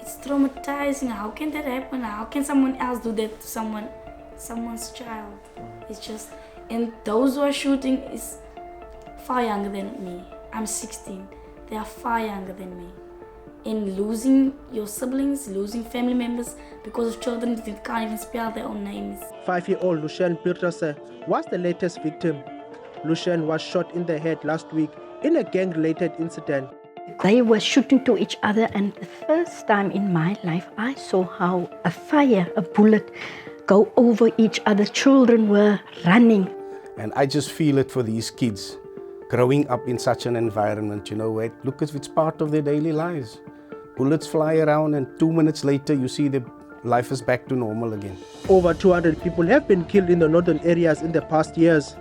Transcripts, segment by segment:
It's traumatizing. How can that happen? How can someone else do that to someone's child? It's just, and those who are shooting is far younger than me. I'm 16. They are far younger than me. In losing your siblings, losing family members because of children that can't even spell their own names. 5-year-old Lucien Peterse was the latest victim. Lucien was shot in the head last week in a gang-related incident. They were shooting to each other, and the first time in my life I saw how a bullet go over each other. Children were running. And I just feel it for these kids growing up in such an environment, where look, it's part of their daily lives. Bullets fly around and 2 minutes later you see their life is back to normal again. Over 200 people have been killed in the northern areas in the past years.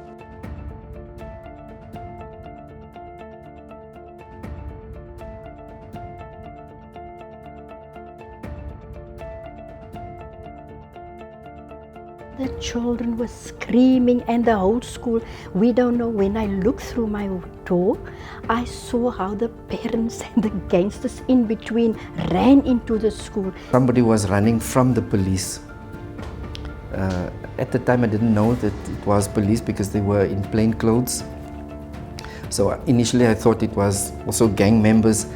The children were screaming and the whole school. We don't know, when I looked through my door, I saw how the parents and the gangsters in between ran into the school. Somebody was running from the police. At the time I didn't know that it was police because they were in plain clothes. So initially I thought it was also gang members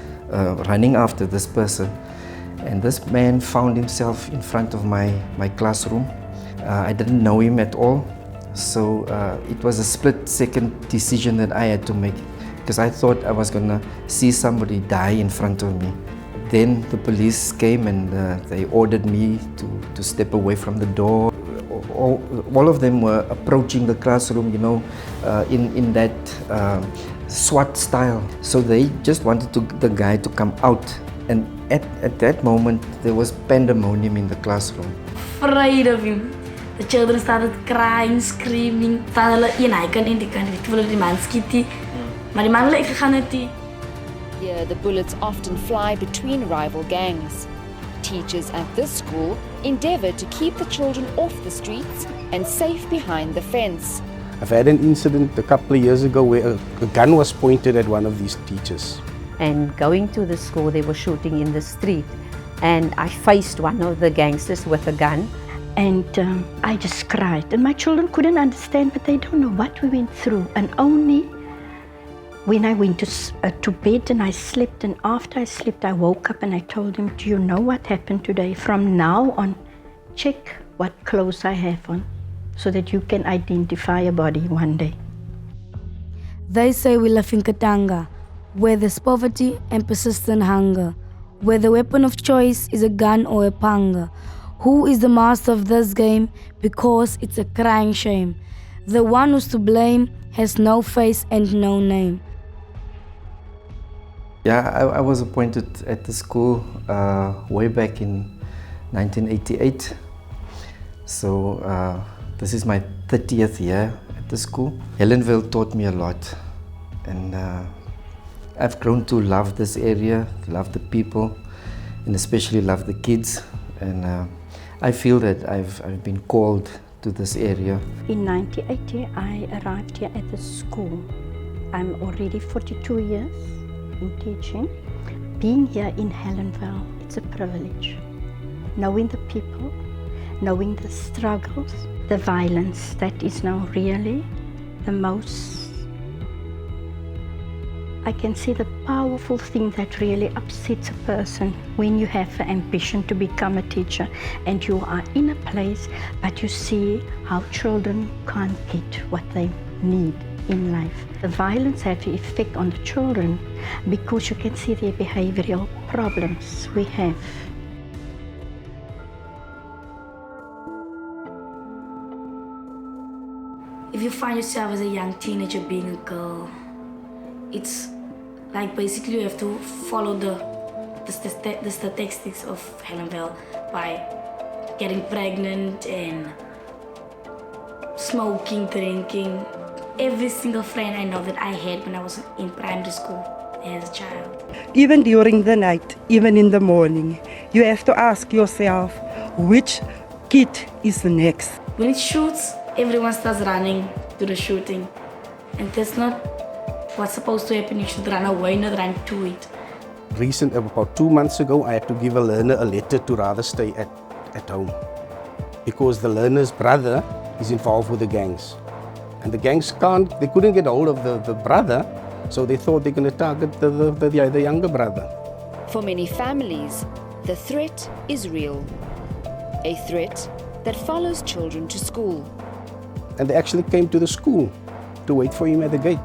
running after this person. And this man found himself in front of my classroom. I didn't know him at all, so it was a split-second decision that I had to make, because I thought I was going to see somebody die in front of me. Then the police came and they ordered me to step away from the door. All of them were approaching the classroom, in that SWAT style. So they just wanted the guy to come out. And at that moment, there was pandemonium in the classroom. Afraid of him. The children started crying, screaming. Staan hulle een hy kan en die kan weet hulle die man skiet nie. Maar die man het gegaan het nie. Here, the bullets often fly between rival gangs. Teachers at this school endeavour to keep the children off the streets and safe behind the fence. I've had an incident a couple of years ago where a gun was pointed at one of these teachers. And going to the school, they were shooting in the street. And I faced one of the gangsters with a gun. And I just cried. And my children couldn't understand, but they don't know what we went through. And only when I went to bed and I slept, and after I slept, I woke up and I told them, do you know what happened today? From now on, check what clothes I have on so that you can identify a body one day. They say we live in Katanga, where there's poverty and persistent hunger, where the weapon of choice is a gun or a panga. Who is the master of this game? Because it's a crying shame. The one who's to blame has no face and no name. Yeah, I was appointed at the school way back in 1988. So this is my 30th year at the school. Helenvale taught me a lot. And I've grown to love this area, love the people, and especially love the kids. And I feel that I've been called to this area. In 1980, I arrived here at the school. I'm already 42 years in teaching. Being here in Helenvale, it's a privilege. Knowing the people, knowing the struggles, the violence, that is now really the most. I can see the powerful thing that really upsets a person when you have an ambition to become a teacher and you are in a place, but you see how children can't get what they need in life. The violence has an effect on the children because you can see their behavioral problems we have. If you find yourself as a young teenager being a girl, it's like basically you have to follow the statistics of Helenvale by getting pregnant and smoking, drinking. Every single friend I know that I had when I was in primary school as a child. Even during the night, even in the morning, you have to ask yourself which kid is the next. When it shoots, everyone starts running to the shooting. And that's not what's supposed to happen. You should run away, not run to it. About 2 months ago, I had to give a learner a letter to rather stay at home because the learner's brother is involved with the gangs. And the gangs they couldn't get hold of the brother, so they thought they're going to target the younger brother. For many families, the threat is real. A threat that follows children to school. And they actually came to the school to wait for him at the gate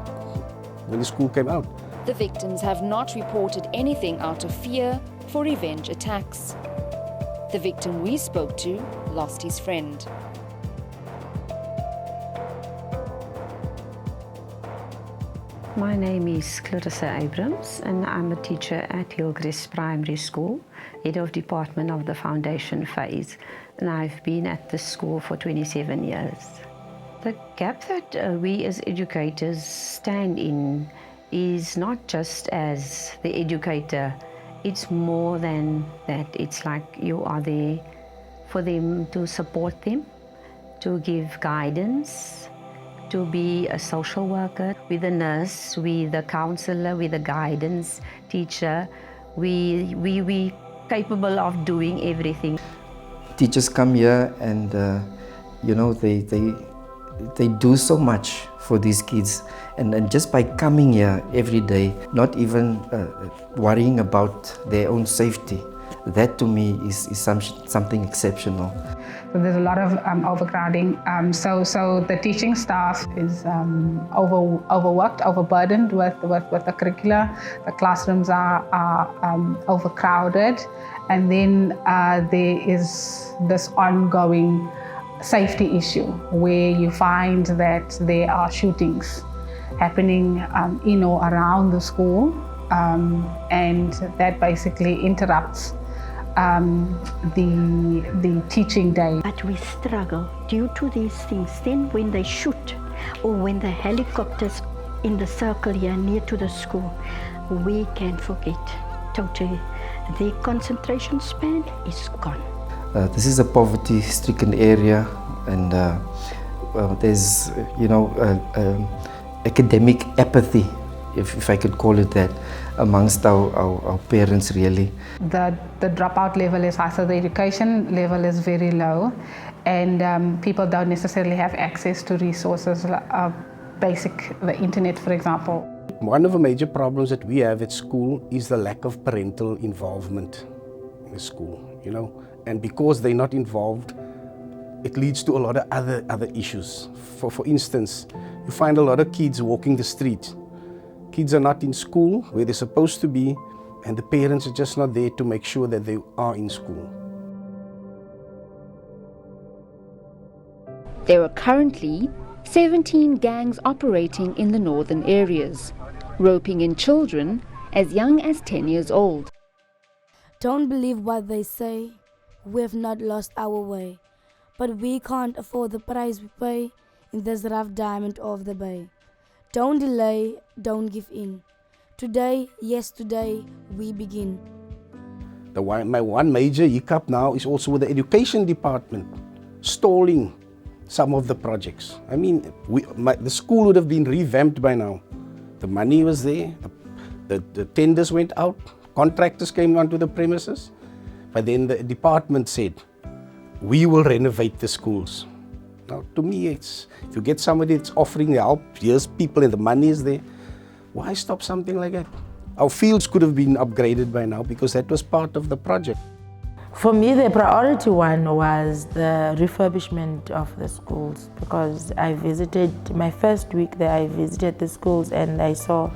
when the school came out. The victims have not reported anything out of fear for revenge attacks. The victim we spoke to lost his friend. My name is Clarissa Abrams and I'm a teacher at Hillcrest Primary School, head of department of the foundation phase, and I've been at this school for 27 years. The gap that we as educators stand in is not just as the educator, it's more than that. It's like you are there for them, to support them, to give guidance, to be a social worker, with a nurse, with a counselor, with a guidance teacher. We capable of doing everything. Teachers come here and they do so much for these kids, and just by coming here every day, not even worrying about their own safety, that to me is something exceptional. So there's a lot of overcrowding. So the teaching staff is overworked, overburdened with the curricula. The classrooms are overcrowded, and then there is this ongoing safety issue where you find that there are shootings happening in or around the school, and that basically interrupts the teaching day. But we struggle due to these things. Then when they shoot or when the helicopters in the circle here near to the school, we can forget totally. The concentration span is gone. This is a poverty-stricken area, and there's, academic apathy, if I could call it that, amongst our parents really. The dropout level is high, so the education level is very low, and people don't necessarily have access to resources, the internet, for example. One of the major problems that we have at school is the lack of parental involvement in the school, and because they're not involved, it leads to a lot of other issues. For instance, you find a lot of kids walking the street. Kids are not in school where they're supposed to be, and the parents are just not there to make sure that they are in school. There are currently 17 gangs operating in the northern areas, roping in children as young as 10 years old. Don't believe what they say. We've not lost our way, but we can't afford the price we pay in this rough diamond of the bay. Don't delay, don't give in. Today, yes, today, we begin. My one major hiccup now is also with the education department, stalling some of the projects. I mean, the school would have been revamped by now. The money was there, the tenders went out, contractors came onto the premises, but then the department said, we will renovate the schools. Now, to me, if you get somebody that's offering help, here's people and the money is there, why stop something like that? Our fields could have been upgraded by now because that was part of the project. For me, the priority one was the refurbishment of the schools, because I visited, my first week there, I visited the schools and I saw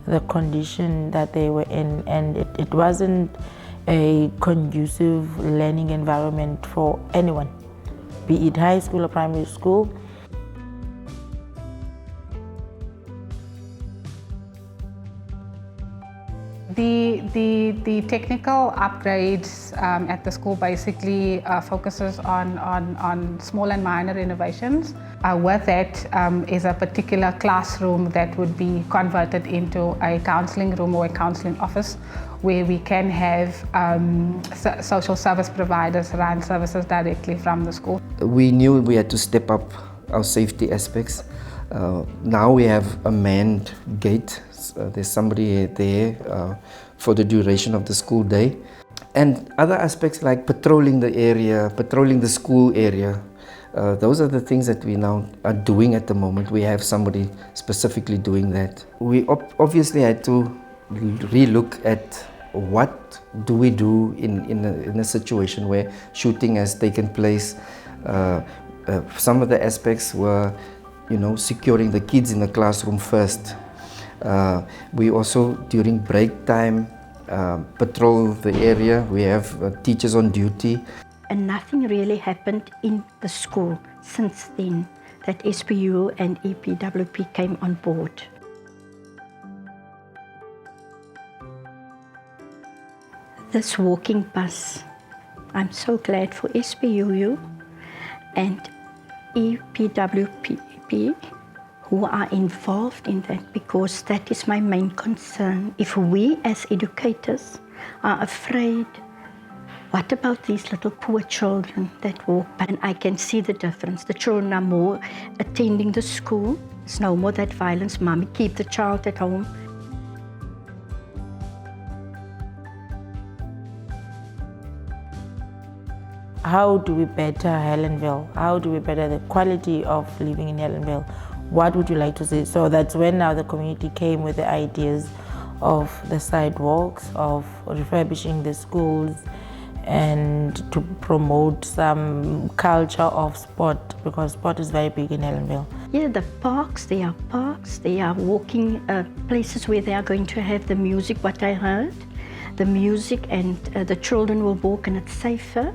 the condition that they were in, and it wasn't a conducive learning environment for anyone, be it high school or primary school. The technical upgrades at the school basically focuses on small and minor renovations. With that is a particular classroom that would be converted into a counselling room or a counselling office where we can have social service providers run services directly from the school. We knew we had to step up our safety aspects. Now we have a manned gate. There's somebody there for the duration of the school day. And other aspects like patrolling the area, patrolling the school area, those are the things that we now are doing at the moment. We have somebody specifically doing that. We obviously had to relook at what do we do in a situation where shooting has taken place. Some of the aspects were, securing the kids in the classroom first. We also, during break time, patrol the area. We have teachers on duty. And nothing really happened in the school since then that SPU and EPWP came on board. This walking bus, I'm so glad for SPUU and EPWP who are involved in that, because that is my main concern. If we as educators are afraid, what about these little poor children that walk by? And I can see the difference. The children are more attending the school. There's no more that violence. Mommy, keep the child at home. How do we better Helenvale? How do we better the quality of living in Helenvale? What would you like to see? So that's when now the community came with the ideas of the sidewalks, of refurbishing the schools, and to promote some culture of sport, because sport is very big in Helenvale. Yeah, the parks, they are walking places where they are going to have the music, what I heard. The music, and the children will walk and it's safer.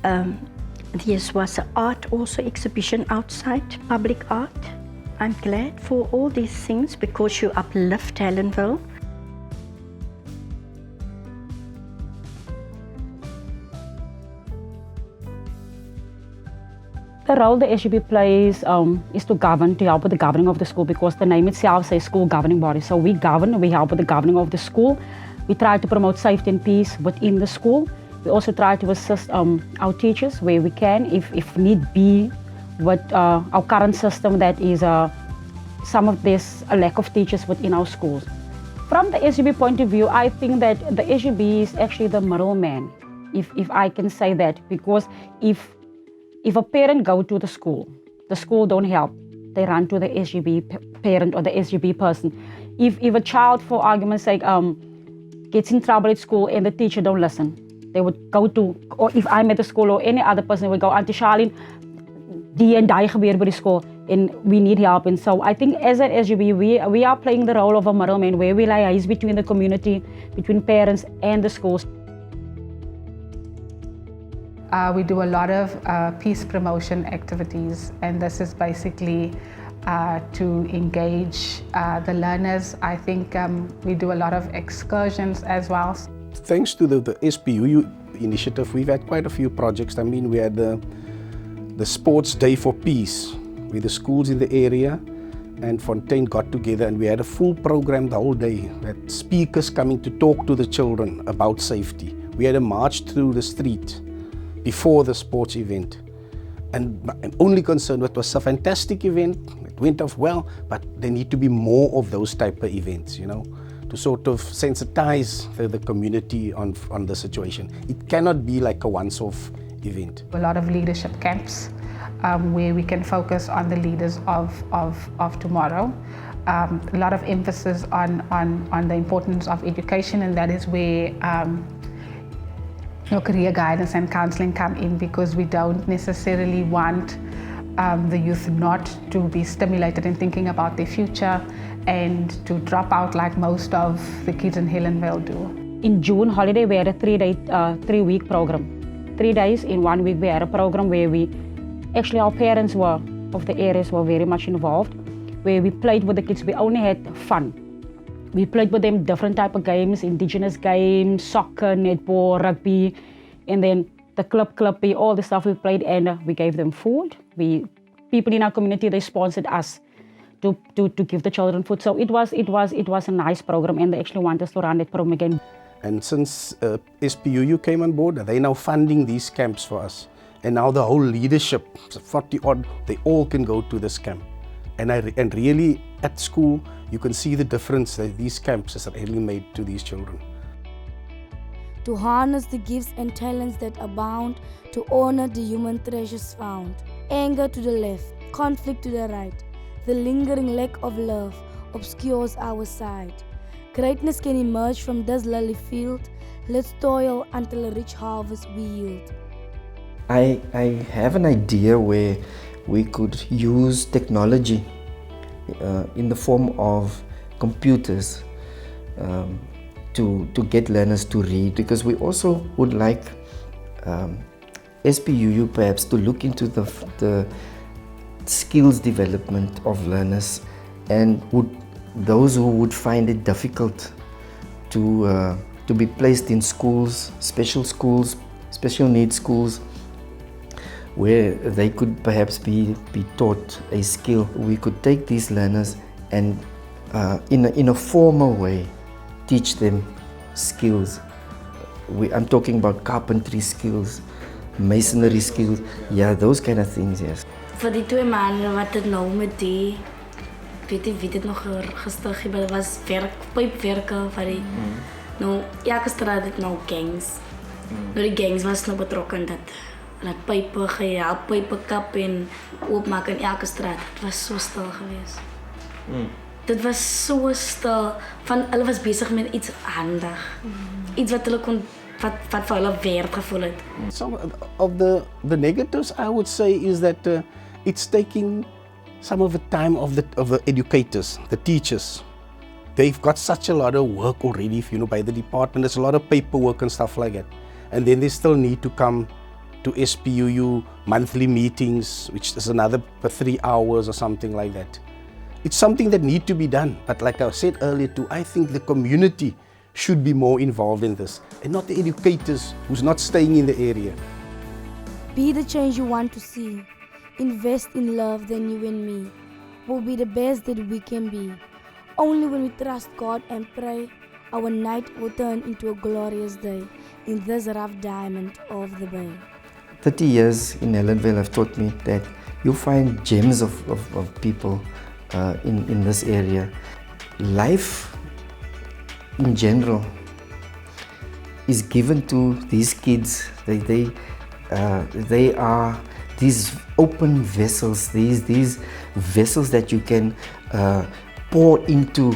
There was an art also exhibition outside, public art. I'm glad for all these things because you uplift Helenvale. The role the SGB plays is to govern, to help with the governing of the school, because the name itself says school governing body. So we govern, we help with the governing of the school. We try to promote safety and peace within the school. We also try to assist our teachers where we can, if need be, with our current system that is some of this a lack of teachers within our schools. From the SGB point of view, I think that the SGB is actually the middleman, if I can say that, because if a parent go to the school don't help, they run to the SGB parent or the SGB person. If a child, for argument's sake, gets in trouble at school and the teacher don't listen, they would go to, or if I'm at the school or any other person would go, Auntie Charlene, die en die gebeur by die school and we need help. And so I think as an SGB, we are playing the role of a middleman where we liaise between the community, between parents and the schools. We do a lot of peace promotion activities, and this is basically to engage the learners. I think we do a lot of excursions as well. Thanks to the SPU initiative, we've had quite a few projects. I mean, we had the Sports Day for Peace, where the schools in the area and Fontaine got together and we had a full program the whole day. We had speakers coming to talk to the children about safety. We had a march through the street before the sports event. And I'm only concerned with it was a fantastic event, it went off well, but there need to be more of those type of events, to sort of sensitize the community on the situation. It cannot be like a once-off event. A lot of leadership camps where we can focus on the leaders of tomorrow. A lot of emphasis on the importance of education, and that is where career guidance and counseling come in, because we don't necessarily want the youth not to be stimulated in thinking about their future and to drop out like most of the kids in Helenvale do. In June holiday, we had a 3-week program. 3 days in 1 week, we had a program where our parents of the areas were very much involved, where we played with the kids. We only had fun. We played with them different type of games, indigenous games, soccer, netball, rugby, and then the club, all the stuff we played, and we gave them food. People in our community, they sponsored us to give the children food. So it was a nice program, and they actually want us to run that program again. And since SPUU came on board, they're now funding these camps for us. And now the whole leadership, 40 odd, they all can go to this camp. And really at school, you can see the difference that these camps has really made to these children. to harness the gifts and talents that abound, to honor the human treasures found. Anger to the left, conflict to the right, the lingering lack of love obscures our sight. Greatness can emerge from this lily field. Let's toil until a rich harvest we yield. I have an idea where we could use technology in the form of computers to get learners to read, because we also would like SPUU perhaps to look into the skills development of learners, and those who would find it difficult to be placed in schools, special needs schools, where they could perhaps be taught a skill. We could take these learners and in a formal way teach them skills. I'm talking about carpentry skills, masonry skills, yeah, those kind of things, yes. Vir die 2 maande wat dit nou met die, weet jy wie dit nog gestig het, dit was pypwerke vir die, nou elke straat het nou gangs. Nou die gangs was nou betrokken dat pype gehelp, pype kap en oopmaak in elke straat. Het was so stil geweest. Dit was so stil, van hulle was bezig met iets handig. Iets wat hulle kon, wat vir hulle werd gevoel het. Some of the negatives I would say is that it's taking some of the time of the educators, the teachers. They've got such a lot of work already, by the department. There's a lot of paperwork and stuff like that. And then they still need to come to SPUU monthly meetings, which is another 3 hours or something like that. It's something that needs to be done. But like I said earlier too, I think the community should be more involved in this, and not the educators who's not staying in the area. Be the change you want to see. Invest in love, then you and me will be the best that we can be. Only when we trust God and pray, our night will turn into a glorious day in this rough diamond of the bay. 30 years in Helenvale have taught me that you find gems of people in this area. Life in general is given to these kids. They are these open vessels, these vessels that you can pour into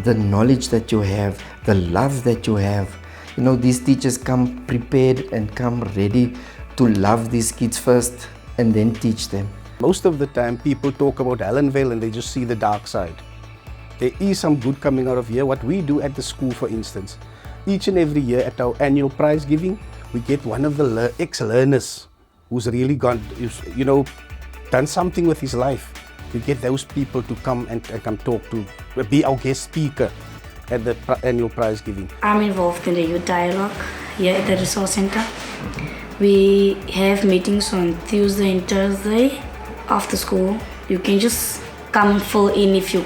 the knowledge that you have, the love that you have. These teachers come prepared and come ready to love these kids first and then teach them. Most of the time people talk about Helenvale and they just see the dark side. There is some good coming out of here. What we do at the school, for instance, each and every year at our annual prize giving, we get one of the ex-learners who's really done something with his life. We get those people to come and come talk to, be our guest speaker at the annual prize giving. I'm involved in the youth dialogue here at the resource center. We have meetings on Tuesday and Thursday after school. You can just come fill in if your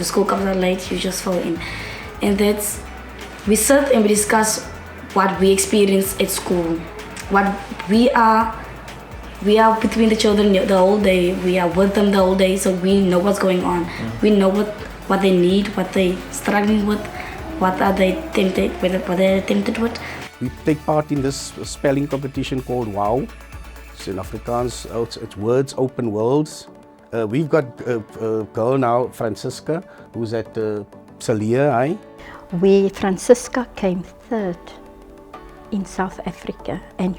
school comes out late, you just fill in. And we sit and we discuss what we experience at school. What we are between the children the whole day. We are with them the whole day, so we know what's going on. We know what they need, what they're struggling with, what they're tempted with. We take part in this spelling competition called WOW. It's in Afrikaans, it's Words Open Worlds. We've got a girl now, Francisca, who's at Salia. Francisca came 3rd in South Africa, and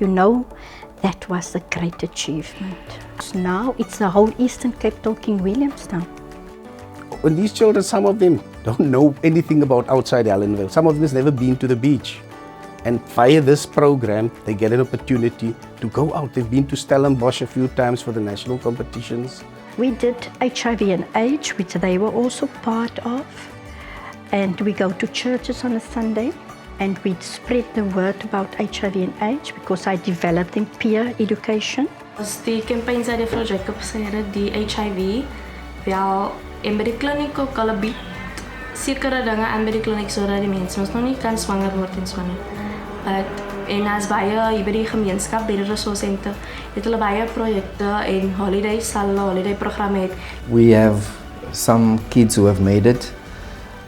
that was a great achievement. Now it's the whole Eastern Cape talking Williamstown. When these children, some of them don't know anything about outside Helenvale. Some of them has never been to the beach. And via this program, they get an opportunity to go out. They've been to Stellenbosch a few times for the national competitions. We did HIV and AIDS, which they were also part of. And we go to churches on a Sunday and we spread the word about HIV and AIDS because I developed in peer education. As die campaign sy die vrou Jacob sê die HIV, wel en by die kliniek ook hulle bied sekere dinge aan by die kliniek sodat die mense ons nog nie kan swanger word en so nie. En as baie hier by die gemeenskap, by die resource center, het hulle baie projekte en holiday programme het. We have some kids who have made it.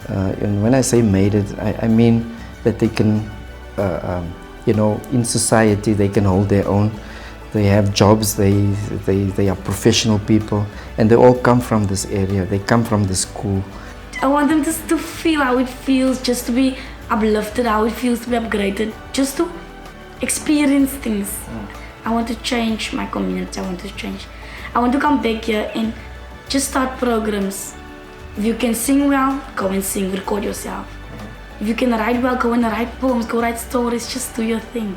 And when I say made it, I mean that they can you know, in society they can hold their own. They have jobs, they are professional people, and they all come from this area, they come from the school. I want them just to feel how it feels just to be uplifted, how it feels to be upgraded, just to experience things. I want to change my community, I want to come back here and just start programs. If you can sing well, go and sing, record yourself. If you can write well, go and write poems, go write stories, just do your thing.